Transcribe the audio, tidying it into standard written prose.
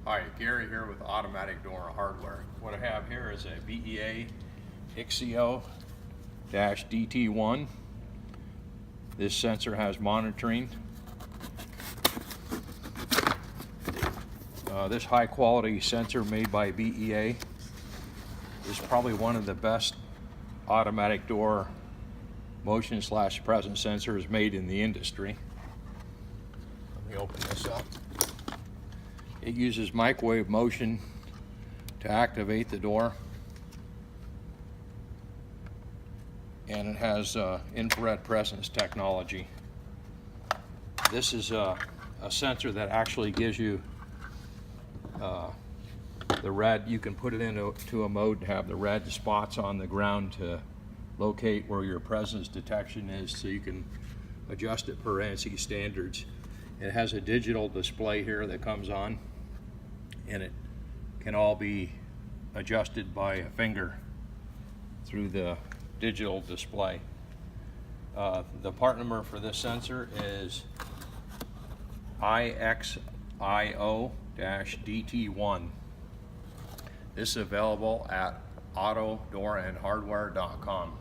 Hi, Gary here with Automatic Door Hardware. What I have here is a BEA 10IXIO-DT1. This sensor has monitoring. This high quality sensor made by BEA is probably one of the best automatic door motion / presence sensors made in the industry. Let me open this up. It uses microwave motion to activate the door, and it has infrared presence technology. This is a sensor that actually gives you the red. You can put it into a mode to have the red spots on the ground to locate where your presence detection is, so you can adjust it per ANSI standards. It has a digital display here that comes on, and it can all be adjusted by a finger through the digital display. The part number for this sensor is IXIO-DT1. This is available at autodoorandhardware.com.